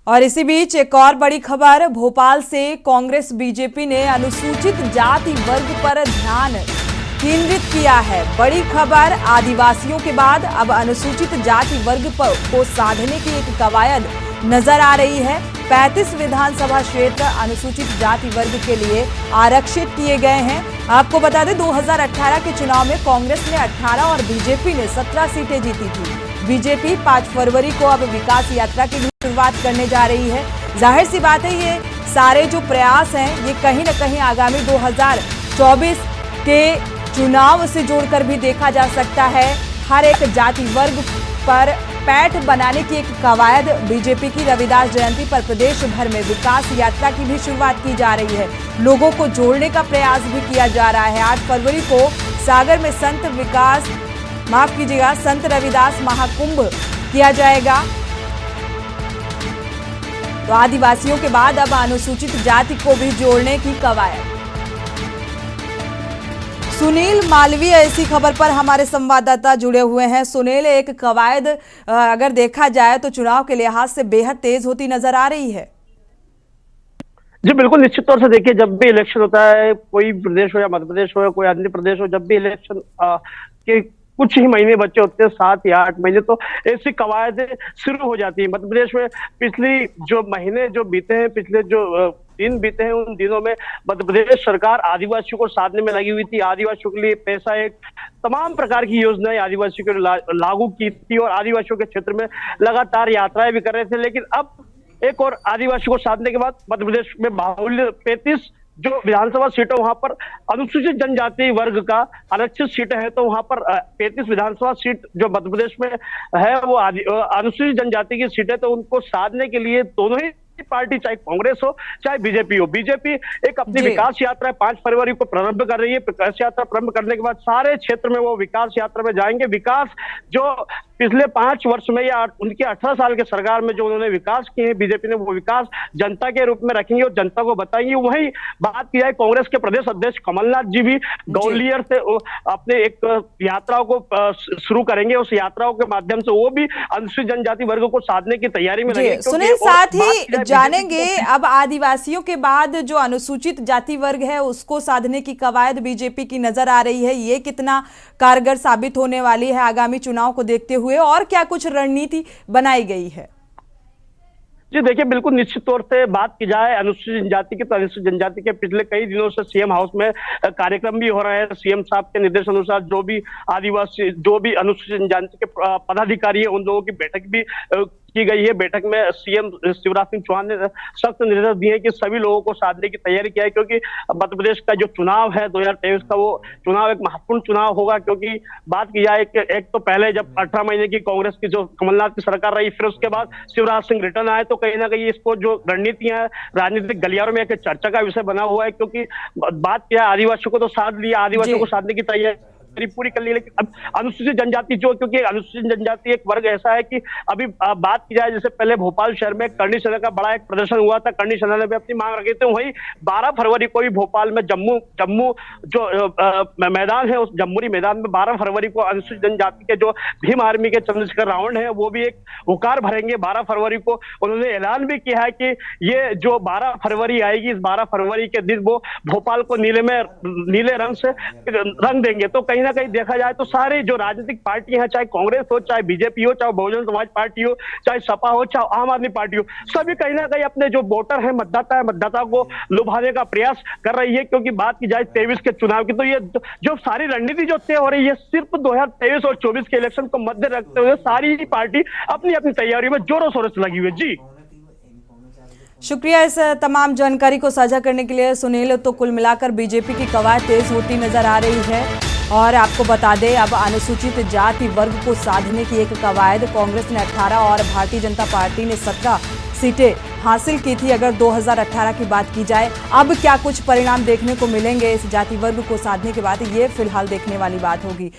और इसी बीच एक और बड़ी खबर भोपाल से। कांग्रेस बीजेपी ने अनुसूचित जाति वर्ग पर ध्यान केंद्रित किया है। बड़ी खबर, आदिवासियों के बाद अब अनुसूचित जाति वर्ग को साधने की एक कवायद नजर आ रही है। 35 विधानसभा क्षेत्र अनुसूचित जाति वर्ग के लिए आरक्षित किए गए हैं। आपको बता दें 2018 के चुनाव में कांग्रेस ने 18 और बीजेपी ने 17 सीटें जीती थी। बीजेपी 5 फरवरी को अब विकास यात्रा की भी शुरुआत करने जा रही है। जाहिर सी बात है, ये सारे जो प्रयास हैं ये कहीं न कहीं आगामी 2024 के चुनाव से जोड़कर भी देखा जा सकता है। हर एक जाति वर्ग पर पैठ बनाने की एक कवायद बीजेपी की रविदास जयंती पर प्रदेश भर में विकास यात्रा की भी शुरुआत की जा रही है। लोगों को जोड़ने का प्रयास भी किया जा रहा है। 8 फरवरी को सागर में संत रविदास महाकुंभ किया जाएगा। तो आदिवासियों के बाद अब अनुसूचित जाति को भी जोड़ने की कवायद। सुनील मालवीय ऐसी खबर पर हमारे संवाददाता जुड़े हुए हैं। सुनील, एक कवायद अगर देखा जाए तो चुनाव के लिहाज से बेहद तेज होती नजर आ रही है। जी बिल्कुल, निश्चित तौर से देखिए, जब भी इलेक्शन होता है, कोई प्रदेश हो या मध्य प्रदेश हो या कोई अन्य प्रदेश हो, जब भी इलेक्शन के कुछ ही महीने बचे होते हैं, 7 या 8 महीने, तो ऐसी कवायदें शुरू हो जाती है। मध्य प्रदेश में पिछली जो महीने जो बीते हैं, पिछले जो दिन बीते हैं, उन दिनों में मध्य प्रदेश सरकार आदिवासियों को साधने में लगी हुई थी। आदिवासियों के लिए पैसा, एक तमाम प्रकार की योजनाएं आदिवासियों को लागू की थी और आदिवासियों के क्षेत्र में लगातार यात्राएं भी कर रहे थे। लेकिन अब एक और आदिवासियों को साधने के बाद मध्य प्रदेश में बाहुल्य 35 जो विधानसभा सीटें, वहां पर अनुसूचित जनजाति वर्ग का आरक्षित सीटें हैं, तो वहां पर 35 विधानसभा सीट जो मध्य प्रदेश में है वो अनुसूचित जनजाति की सीटें, तो उनको साधने के लिए दोनों ही पार्टी, चाहे कांग्रेस हो चाहे बीजेपी हो, बीजेपी एक अपनी विकास यात्रा 5 फरवरी को प्रारंभ कर रही है। विकास यात्रा प्रारंभ करने के बाद सारे क्षेत्र में वो विकास यात्रा में जाएंगे। विकास जो पिछले 5 वर्ष में या उनके 18 साल के सरकार में जो उन्होंने विकास किए हैं बीजेपी ने, वो विकास जनता के रूप में रखेंगे और जनता को बताएंगे। वही बात की जाए, कांग्रेस के प्रदेश अध्यक्ष कमलनाथ जी भी ग्वालियर से अपने एक यात्राओं को शुरू करेंगे। उस यात्राओं के माध्यम से वो भी अनुसूचित जनजाति वर्ग को साधने की तैयारी में लगे। सुनील, साथ ही जानेंगे अब आदिवासियों के बाद जो अनुसूचित जाति वर्ग है उसको साधने की कवायद बीजेपी की नजर आ रही है। ये कितना कारगर साबित होने वाली है आगामी चुनाव को देखते हुए, और क्या कुछ रणनीति बनाई गई है? जी देखिए, बिल्कुल निश्चित तौर से बात की जाए अनुसूचित जनजाति की, तो अनुसूचित जनजाति के पिछले कई दिनों से सीएम हाउस में कार्यक्रम भी हो रहे हैं। सीएम साहब के निर्देश अनुसार जो भी आदिवासी, जो भी अनुसूचित जनजाति के पदाधिकारी है, उन लोगों की बैठक भी की गई है। बैठक में सीएम शिवराज सिंह चौहान ने सख्त निर्देश दिए हैं कि सभी लोगों को साधने की तैयारी किया है, क्योंकि मध्य प्रदेश का जो चुनाव है 2023 का, वो चुनाव एक महत्वपूर्ण चुनाव होगा। क्योंकि बात की जाए एक तो पहले जब 18 महीने की कांग्रेस की जो कमलनाथ की सरकार रही, फिर उसके बाद शिवराज सिंह रिटर्न आए, तो कहीं ना कहीं इसको जो रणनीतियां राजनीतिक गलियारों में एक चर्चा का विषय बना हुआ है। क्योंकि बात किया है, आदिवासियों को तो साध लिया, आदिवासियों को साधने की तैयारी पूरी कर ली, लेकिन अब अनुसूचित जनजाति जो, क्योंकि अनुसूचित जनजाति एक वर्ग ऐसा है कि अभी बात की जाए, जैसे पहले भोपाल शहर में करनी सेना का बड़ा एक प्रदर्शन हुआ था, करनी सेना ने भी अपनी मांग रखी थी। वही 12 फरवरी को भी भोपाल में जम्मू जो मैदान है, उस जम्मूरी मैदान में 12 फरवरी को अनुसूचित जनजाति के जो भीम आर्मी के चंद्रशेखर रावण है, वो भी एक हुकार भरेंगे। 12 फरवरी को उन्होंने ऐलान भी किया है कि ये जो 12 फरवरी आएगी, इस 12 फरवरी के दिन वो भोपाल को नीले रंग से रंग देंगे। तो कहीं ना कहीं देखा जाए तो सारी जो राजनीतिक पार्टियां हैं, चाहे कांग्रेस हो, चाहे बीजेपी हो, चाहे बहुजन समाज पार्टी हो, चाहे सपा हो, चाहे आम आदमी पार्टी हो, सभी कहीं ना कहीं अपने जो वोटर है, मतदाता को लुभाने का प्रयास कर रही है। क्योंकि बात की जाए 23 के चुनाव की, तो ये जो सारी रणनीति जो तय हो रही है, सिर्फ 2023 और 24 के इलेक्शन को मध्य रखते हुए सारी पार्टी अपनी अपनी तैयारी में जोरों शोरों से लगी हुई है। जी शुक्रिया इस तमाम जानकारी को साझा करने के लिए सुनील। तो कुल मिलाकर बीजेपी की कवायद तेज होती नजर आ रही है। और आपको बता दें, अब अनुसूचित जाति वर्ग को साधने की एक कवायद कांग्रेस ने 18 और भारतीय जनता पार्टी ने 17 सीटें हासिल की थी। अगर 2018 की बात की जाए, अब क्या कुछ परिणाम देखने को मिलेंगे इस जाति वर्ग को साधने के बाद, ये फिलहाल देखने वाली बात होगी।